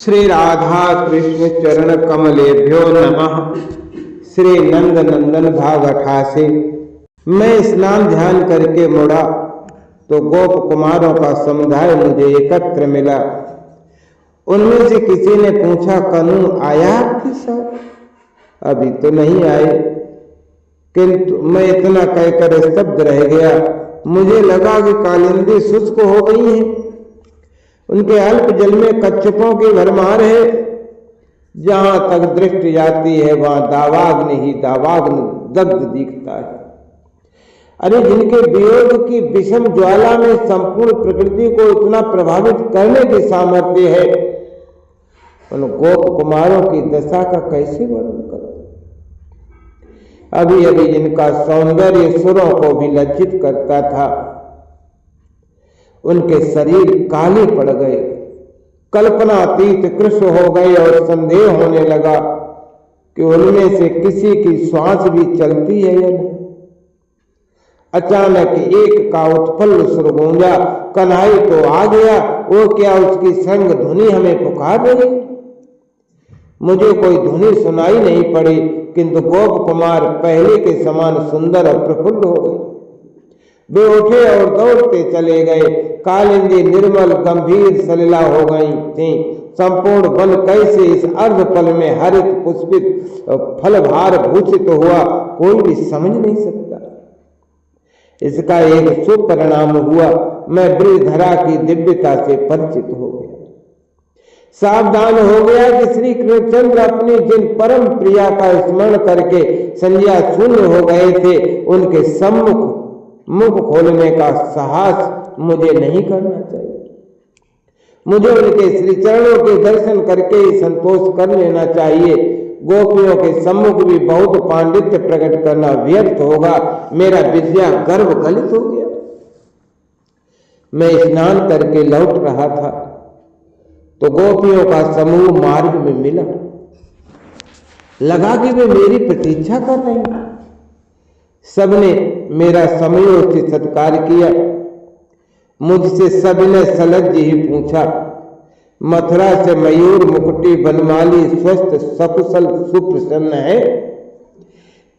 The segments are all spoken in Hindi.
श्री राधा कृष्ण चरण कमलेभ्यो नमः। श्री नंद नंदन भाग 88। मैं स्नान ध्यान करके मुड़ा तो गोप कुमारों का समुदाय मुझे एकत्र मिला। उनमें से किसी ने पूछा, कनु आया आपके साथ? अभी तो नहीं आए, किंतु मैं इतना कहकर स्तब्ध रह गया। मुझे लगा कि कालिंदी शुष्क हो गई है। उनके अल्प जल में कच्छपों की भरमार है। जहां तक दृष्टि जाती है वहां दावाग्नि ही दावाग्नि दग्ध दिखता है। अरे जिनके वियोग की विषम ज्वाला में संपूर्ण प्रकृति को इतना प्रभावित करने की सामर्थ्य है, उन गोप कुमारों की दशा का कैसे वर्णन करो। अभी अभी जिनका सौंदर्य सुरों को भी लज्जित करता था, उनके शरीर काले पड़ गए, कल्पनातीत कृष्ण हो गए और संदेह होने लगा कि उनमें से किसी की श्वास भी चलती है या नहीं। अचानक एक का उत्फुल्ल सुर गूंजा, कन्हई तो आ गया, वो क्या उसकी संग धुनी हमें पुकार रही। मुझे कोई धुनी सुनाई नहीं पड़ी, किंतु गोप कुमार पहले के समान सुंदर और प्रफुल्ल हो गए। वे उठे और दौड़ते चले गए। कालिंदी निर्मल गंभीर सलिला हो गई थी। संपूर्ण वन कैसे इस अर्ध पल में हरित पुष्पित फलभार भूषित हुआ, कोई भी समझ नहीं सकता। इसका एक शुभ परिणाम हुआ। मैं ब्रजधरा की दिव्यता से परिचित हो गया। सावधान हो गया कि श्री कृष्णचंद्र अपनी जिन परम प्रिया का स्मरण करके संज्ञा शून्य हो गए थे, उनके सम्मुख मुख खोलने का साहस मुझे नहीं करना चाहिए। मुझे उनके श्री चरणों के दर्शन करके ही संतोष कर लेना चाहिए। गोपियों के सम्मुख भी बहुत पांडित्य प्रकट करना व्यर्थ होगा। मेरा विद्या गर्व गलित हो गया। मैं स्नान करके लौट रहा था तो गोपियों का समूह मार्ग में मिला। लगा कि वे मेरी प्रतीक्षा कर रहे हैं। सबने मेरा समयोचित सत्कार किया। मुझसे सबने सलज्ज ही पूछा, मथुरा से मयूर मुकुटी बनमाली स्वस्थ सकुशल सुप्रसन्न है?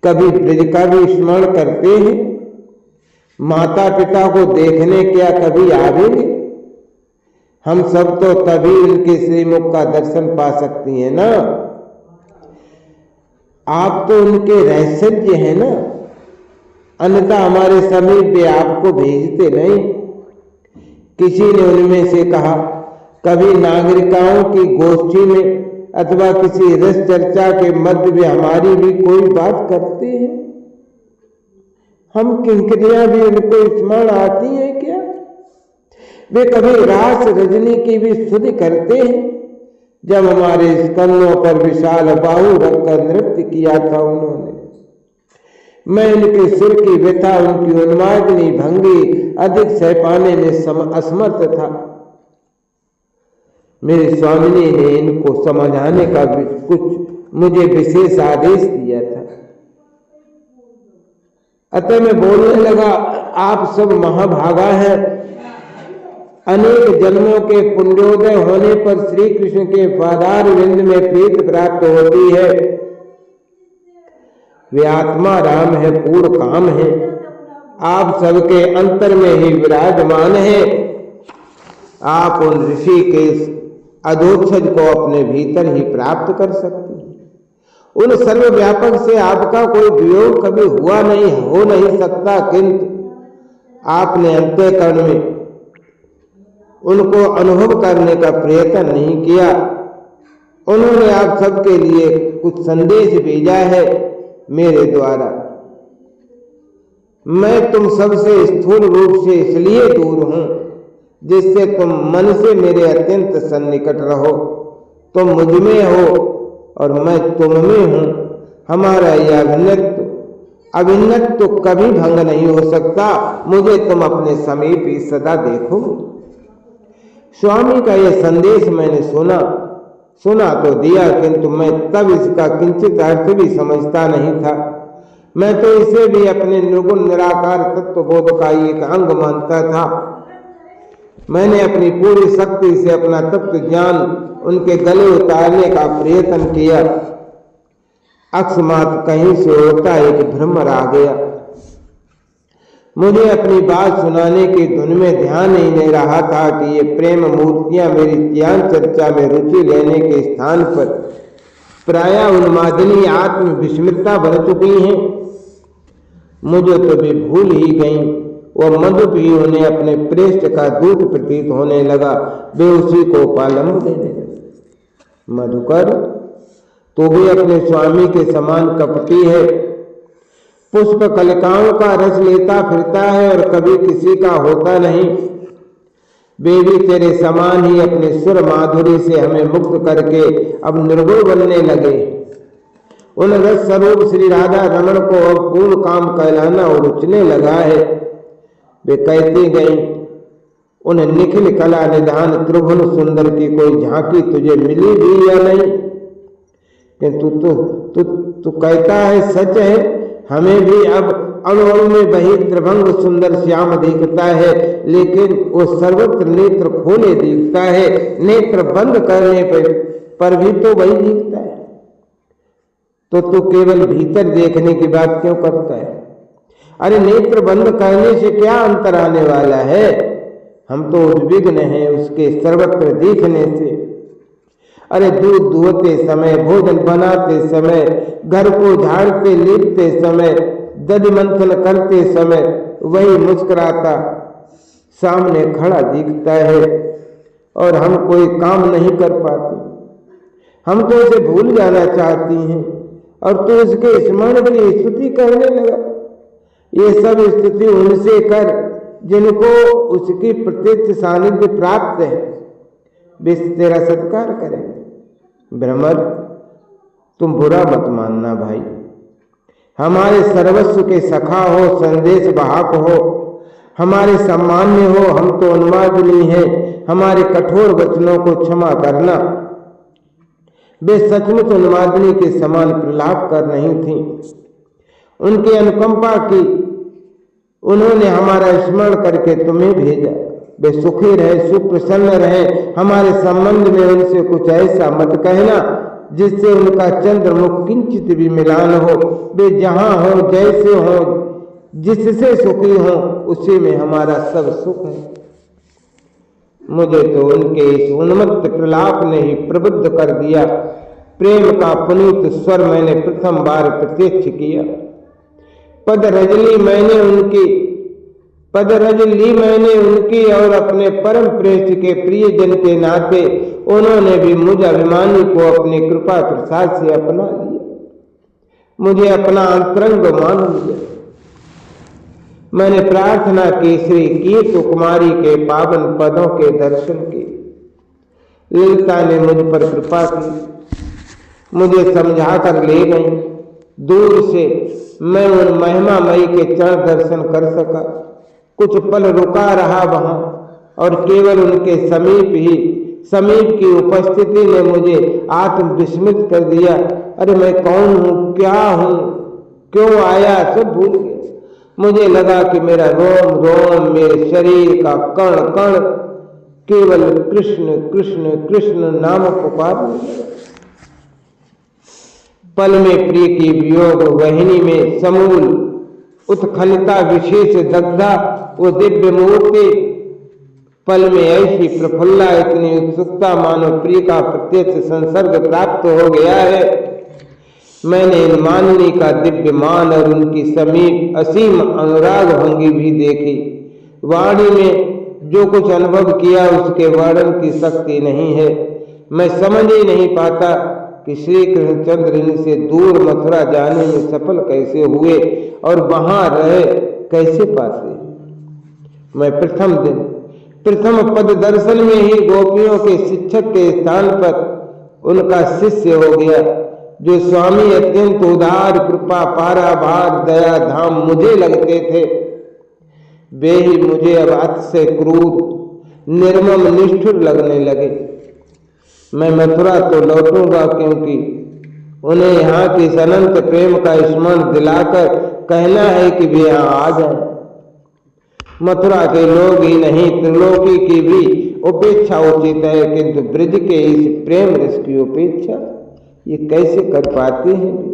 कभी ब्रज का भी स्मरण करते हैं? माता पिता को देखने क्या कभी आवेंगे? हम सब तो तभी उनके श्रीमुख का दर्शन पा सकती हैं ना। आप तो उनके रहस्यज्ञ हैं ना, अन्यथा हमारे समीप वे आपको भेजते नहीं। किसी ने उनमें से कहा, कभी नागरिकाओं की गोष्ठी में अथवा किसी रस चर्चा के मध्य में हमारी भी कोई बात करते हैं? हम किंकरियां भी उनको स्मरण आती हैं क्या? वे कभी रास रजनी की भी स्तुति करते हैं, जब हमारे स्कंधों पर विशाल बाहु रखकर नृत्य किया था उन्होंने। मैं उनके सिर की व्यथा, उनकी उन्मादनी भंगी अधिक सह पाने में असमर्थ था। मेरी स्वामिनी ने इनको समझाने का कुछ मुझे विशेष आदेश दिया था। अतः मैं बोलने लगा, आप सब महाभागा हैं। अनेक जन्मों के पुण्योदय होने पर श्री कृष्ण के पादार विंद में प्रीति प्राप्त होती है। वे आत्मा राम है, पूर्ण काम है। आप सबके अंतर में ही विराजमान है। आप उन ऋषि के अधोक्षज को अपने भीतर ही प्राप्त कर सकते हैं। उन सर्वव्यापक से आपका कोई वियोग कभी हुआ नहीं, हो नहीं सकता, किंतु आपने अंतःकरण में उनको अनुभव करने का प्रयत्न नहीं किया। उन्होंने आप सबके लिए कुछ संदेश भेजा है मेरे द्वारा। मैं तुम सबसे स्थूल रूप से इसलिए दूर हूं जिससे तुम मन से मेरे अत्यंत सन्निकट रहो। तुम मुझ में हो और मैं तुम में हूं। हमारा यह अभिन्नत्व कभी भंग नहीं हो सकता। मुझे तुम अपने समीप ही सदा देखो। स्वामी का यह संदेश मैंने सुना तो दिया, किंतु मैं तब इसका किंचित अर्थ भी समझता नहीं था। मैं तो इसे भी अपने निर्गुण निराकार तत्वबोध का एक अंग मानता था। मैंने अपनी पूरी शक्ति से अपना तत्व ज्ञान उनके गले उतारने का प्रयत्न किया। अकस्मात कहीं से होता एक भ्रमर आ गया। मुझे अपनी बात सुनाने की धुन में ध्यान ही नहीं रहा था कि ये प्रेम मूर्तियां मेरी ज्ञान चर्चा में रुचि लेने के स्थान पर प्रायः उन्मादिनी आत्म विस्मृता बन चुकी हैं। मुझे तो भी भूल ही गई। वह मधु भी उन्हें अपने प्रेष्ठ का दूध प्रतीत होने लगा। वे उसी को पालम देने लगे। मधुकर, तो भी अपने स्वामी के समान कपटी है। पुष्प कलिकाओं का रस लेता फिरता है और कभी किसी का होता नहीं। वे भी तेरे समान ही अपने सुर माधुरी से हमें मुक्त करके अब निर्गुण बनने लगे। उन रस स्वरूप श्री राधा रमण को अब पूर्ण काम कहलाना और रुचने लगा है। वे कहती गई, उन निखिल कला निधान त्रिभुवन सुंदर की कोई झांकी तुझे मिली भी या नहीं? तू कहता है सच है। हमें भी अब अणु में वही त्रिभंग सुंदर श्याम दिखता है, लेकिन वो सर्वत्र नेत्र खोले दिखता है। नेत्र बंद करने पर भी तो वही दिखता है। तो तू केवल भीतर देखने की बात क्यों करता है? अरे नेत्र बंद करने से क्या अंतर आने वाला है? हम तो उद्विग्न हैं उसके सर्वत्र दिखने से। अरे दूध दुहते समय, भोजन बनाते समय, घर को झाड़ते लीपते समय, दधि मंथन करते समय वही मुस्कुराता सामने खड़ा दिखता है और हम कोई काम नहीं कर पाते। हम तो उसे भूल जाना चाहती हैं और तू उसके स्मरण की स्तुति करने लगा। ये सब स्तुति उनसे कर जिनको उसकी प्रत्यक्ष सानिध्य प्राप्त है। वे तेरा सत्कार करेंगे। भ्रमर, तुम बुरा मत मानना भाई। हमारे सर्वस्व के सखा हो, संदेश वाहक हो, हमारे सम्मान्य हो। हम तो उन्मादिनी हैं। हमारे कठोर वचनों को क्षमा करना। वे सचमुच उन्मादिनी के समान प्रलाप कर रही थीं। उनकी अनुकंपा की उन्होंने हमारा स्मरण करके तुम्हें भेजा। वे सुखी रहे, सुप्रसन्न रहे। हमारे संबंध में उनसे कुछ ऐसा मत कहना जिससे उनका चंद्रमुख किंचित भी मिलान हो। वे जहां हो, जैसे हो, जिससे सुखी हो, उसी में हमारा सब सुख है। मुझे तो उनके इस उन्मत्त प्रलाप ने ही प्रबुद्ध कर दिया। प्रेम का पुनीत स्वर मैंने प्रथम बार प्रत्यक्ष किया। पद रज ली मैंने उनकी और अपने परम प्रेष्ठ के प्रियजन के नाते उन्होंने भी मुझ अभिमानी को अपनी कृपा प्रसाद से अपना लिया। मुझे अपना अंतरंग मान लिया। मैंने प्रार्थना की श्री कीर्त कुमारी के पावन पदों के दर्शन की। ललिता ने मुझ पर कृपा की, मुझे समझाकर ले गई। दूर से मैं उन महिमामयी के चरण दर्शन कर सका। कुछ पल रुका रहा वहां और केवल उनके समीप की उपस्थिति ने मुझे आत्म विस्मित कर दिया। अरे मैं कौन हूँ, क्या हूँ, क्यों आया, सब भूल गया। मुझे लगा कि मेरा रोम रोम, मेरे शरीर का कण कण केवल कृष्ण कृष्ण कृष्ण नाम पुकारने लगा। पल में प्रिय की वियोग वहिनी में समूल उत्खलिता विशेष दग्धा वो दिव्य मूर्ति। पल में ऐसी प्रफुल्ला, इतनी उत्सुकता मानो प्रिय का प्रत्यक्ष संसर्ग प्राप्त हो गया है। मैंने इन माननी का दिव्य मान और उनकी समीप असीम अनुराग भंगी भी देखी। वाणी में जो कुछ अनुभव किया उसके वर्णन की शक्ति नहीं है। मैं समझ ही नहीं पाता कि श्री कृष्णचंद्र इनसे दूर मथुरा जाने में सफल कैसे हुए और वहां रहे कैसे पाते। मैं प्रथम पद दर्शन में ही गोपियों के शिक्षक के स्थान पर उनका शिष्य हो गया। जो स्वामी अत्यंत उदार, कृपा, पाराभार, दया धाम मुझे लगते थे, वे ही मुझे अब अतिशय क्रूर, निर्मम, निष्ठुर लगने लगे। मैं मथुरा तो लौटूंगा क्योंकि उन्हें यहाँ की अनंत प्रेम का स्मरण दिलाकर कहना है कि वे यहाँ आ जाए। मथुरा के लोग ही नहीं, त्रिलोकी की भी उपेक्षा उचित है, किंतु ब्रज के इस प्रेम रस की उपेक्षा ये कैसे कर पाते हैं?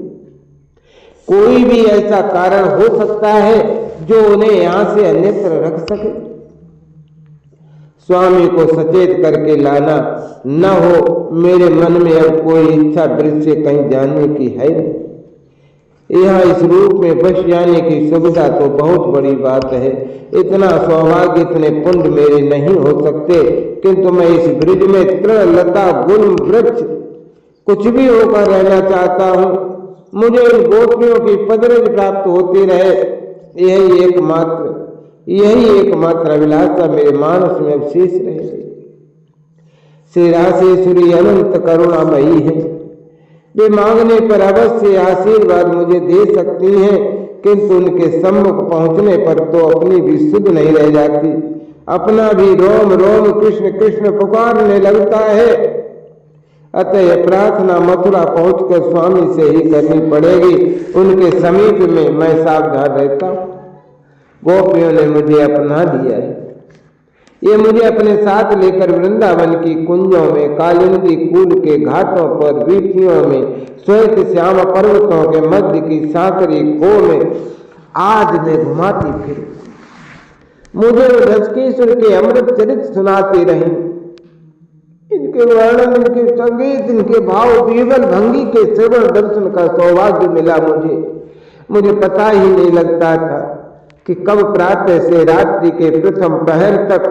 कोई भी ऐसा कारण हो सकता है जो उन्हें यहां से अन्यत्र रख सके। स्वामी को सचेत करके लाना न हो, मेरे मन में अब कोई इच्छा ब्रज से कहीं जाने की है नहीं। यहाँ इस रूप में बस जाने की सुविधा तो बहुत बड़ी बात है। इतना सौभाग्य, इतने पुण्य मेरे नहीं हो सकते, किंतु मैं इस ब्रज में तृण लता गुल्म वृक्ष कुछ भी होकर रहना चाहता हूँ। मुझे इन गोपियों की पदरज प्राप्त होती रहे, यही एकमात्र अभिलाषा मेरे मानस में अवशेष रहे। श्री राशेश्वरी अनंत करुणामयी है, वे मांगने पर अवश्य आशीर्वाद मुझे दे सकती हैं, किंतु उनके सम्मुख पहुंचने पर तो अपनी भी सुध नहीं रह जाती, अपना भी रोम रोम कृष्ण कृष्ण पुकारने लगता है। अतः प्रार्थना मथुरा पहुंचकर स्वामी से ही करनी पड़ेगी। उनके समीप में मैं सावधान रहता हूँ। गोपियों ने मुझे अपना लिया है, ये मुझे अपने साथ लेकर वृंदावन की कुंजों में, कालिंदी कूल के घाटों पर, वीथियों में, श्वेत श्याम पर्वतों के मध्य की सांकरी खो में आज मैं घुमाती फिर। मुझे रसकेश्वर के अमृत चरित सुनाती रही। इनके वर्णन, इनके संगीत, इनके भाव विवल भंगी के श्रवण दर्शन का सौभाग्य मिला मुझे पता ही नहीं लगता था कि कब प्रातः से रात्रि के प्रथम पहर तक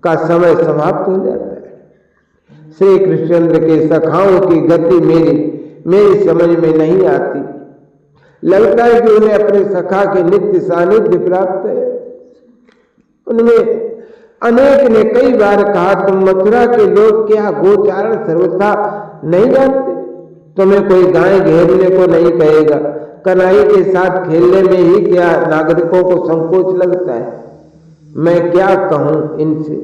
का समय समाप्त हो जाता है। श्री कृष्णचंद्र के सखाओं की गति मेरी समझ में नहीं आती। लगता है कि उन्हें अपने सखा के नित्य सानिध्य प्राप्त है। उनमें अनेक ने कई बार कहा, तुम मथुरा के लोग क्या गोचारण सर्वथा नहीं जानते? तुम्हें कोई गाय घेरने को नहीं कहेगा, कन्हई के साथ खेलने में ही क्या नागरिकों को संकोच लगता है? मैं क्या कहूं इनसे?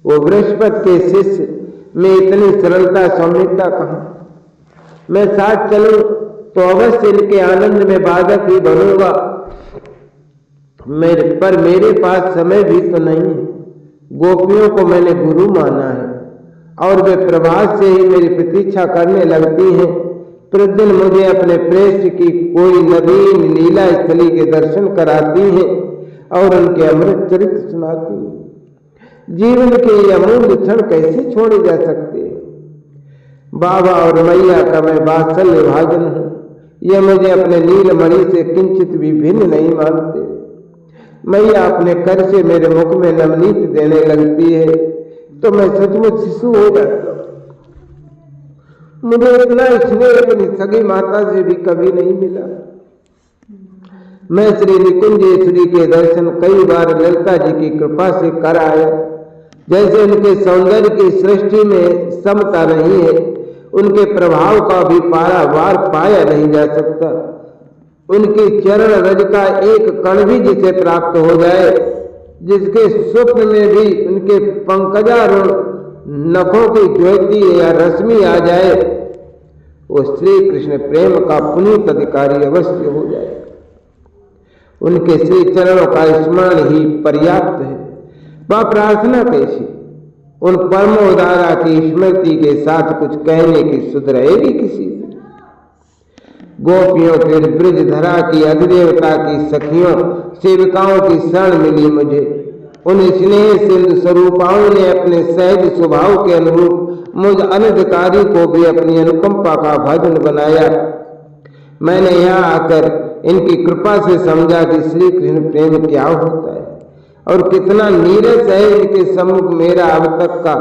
वो बृहस्पति के शिष्य में इतनी सरलता सौम्यता कहां? मैं साथ चलूं तो अवश्य इनके आनंद में बाधक ही बनूंगा, पर मेरे पास समय भी तो नहीं है। गोपियों को मैंने गुरु माना है और वे प्रभात से ही मेरी प्रतीक्षा करने लगती हैं। प्रतिदिन मुझे अपने प्रेष्ठ की कोई नवीन लीला स्थली के दर्शन कराती हैं और उनके अमृत चरित्र सुनाती हैं। जीवन के ये अमूल्य क्षण कैसे छोड़े जा सकते हैं? बाबा और मैया का मैं वात्सल्य भाजन हूँ। यह मुझे अपने नीलमणि से किंचित भी भिन्न नहीं मानते। मैया अपने कर से मेरे मुख में नवनीत देने लगती है तो मैं सचमुच शिशु हो जाता हूँ। मुझे इतना स्नेह अपनी सगी माता से भी कभी नहीं मिला। मैं श्री निकुंजेश्वरी के दर्शन कई बार ललिता जी की कृपा से कर आया। जैसे उनके सौंदर्य की सृष्टि में समता नहीं है, उनके प्रभाव का भी पारावार पाया नहीं जा सकता। उनकी चरण रज का एक कण भी जिसे प्राप्त हो जाए, जिसके स्वप्न में भी उनके पंकजारूढ़ नखों की ज्योति या रश्मि आ जाए, वो श्री कृष्ण प्रेम का पुनीत अधिकारी अवश्य हो जाए। उनके श्री चरणों का स्मरण ही पर्याप्त है। वह प्रार्थना कैसी? उन परमोदारा की स्मृति के साथ कुछ कहने की सुध रहेगी किसी से? गोपियों के ब्रज धरा की अधिदेवता की सखियों सेविकाओं की शरण मिली मुझे। उन स्नेह सिंधु स्वरूपाओं ने अपने सहज स्वभाव के अनुरूप मुझ अनधिकारी को भी अपनी अनुकंपा का भाजन बनाया। मैंने यहाँ आकर इनकी कृपा से समझा कि श्री कृष्ण प्रेम क्या होता है और कितना नीरस है इनके सम्मुख मेरा अब तक का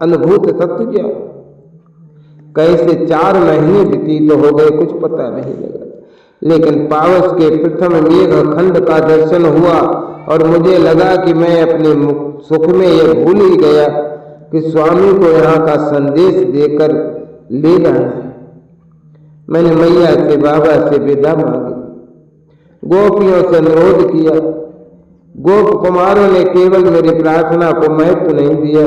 अनुभूत तत्व क्या। कैसे 4 महीने व्यतीत हो गए कुछ पता नहीं लगा, लेकिन पावस के प्रथम मेघ खंड का दर्शन हुआ और मुझे लगा कि मैं अपने सुख में यह भूल ही गया कि स्वामी को यहाँ का संदेश देकर ले जाना है। मैंने मैया से बाबा से विदा मांगी, गोपियों से अनुरोध किया। गोप कुमारों ने केवल मेरी प्रार्थना को महत्व नहीं दिया,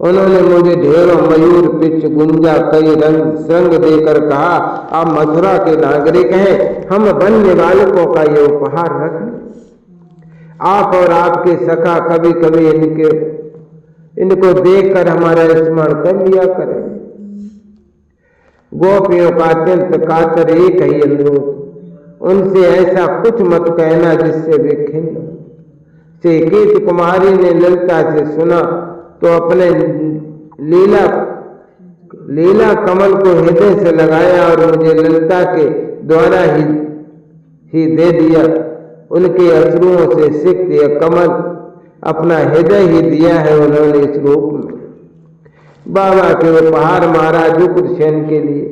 उन्होंने मुझे ढेरों मयूर पिच गुंजा कई रंग श्रृंग देकर कहा, आप मथुरा के नागरिक हैं, हम बनने वालों का ये उपहार रख लें। आप और आपके सखा कभी कभी इनको देखकर हमारा स्मरण कर लिया करें। गोपियों का अत्यंत कातर एक ही अनुरोध, उनसे ऐसा कुछ मत कहना जिससे वे खिन्न। श्री कुमारी ने ललिता से सुना तो अपने लीला कमल को हृदय से लगाया और मुझे ललिता के द्वारा ही दे दिया। उनके अश्रुओं से सिक्त यह कमल अपना हृदय ही दिया है उन्होंने इस रूप में। बाबा के उपहार महाराज उग्रसेन के लिए,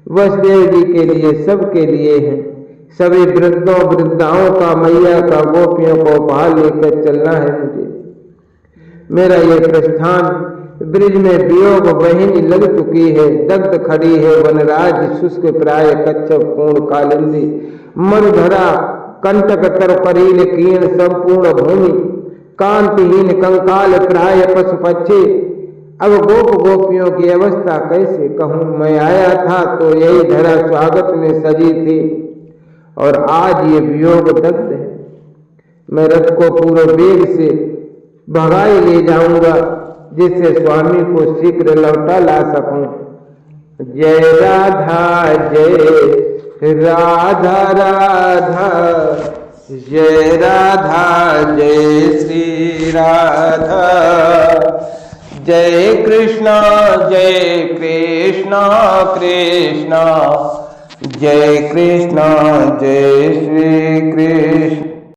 वसुदेव जी के लिए, सबके लिए हैं। सभी वृद्धों वृद्धाओं का, मैया का, गोपियों को उपहार लेकर चलना है मुझे। मेरा ये प्रस्थान ब्रिज में वियोग वहिनी लग चुकी है, दग्ध खड़ी है वनराज शुष्क प्राय कच्छप पूर्ण कालिंदी, मरुधरा कंटक तरकरील कीर्ण संपूर्ण भूमि, कांतिहीन कंकाल प्राय पशु पक्षी। अब गोप गोपियों की अवस्था कैसे कहूं। मैं आया था तो यही धरा स्वागत में सजी थी और आज ये वियोग दग्ध है। मैं रथ को पूरे वेग से भगाए ले जाऊंगा जिससे स्वामी को शीघ्र लौटा ला सकूं। जय राधा जय राधा राधा, जय राधा जय श्री राधा, जय कृष्णा कृष्णा, जय कृष्णा जय श्री कृष्ण।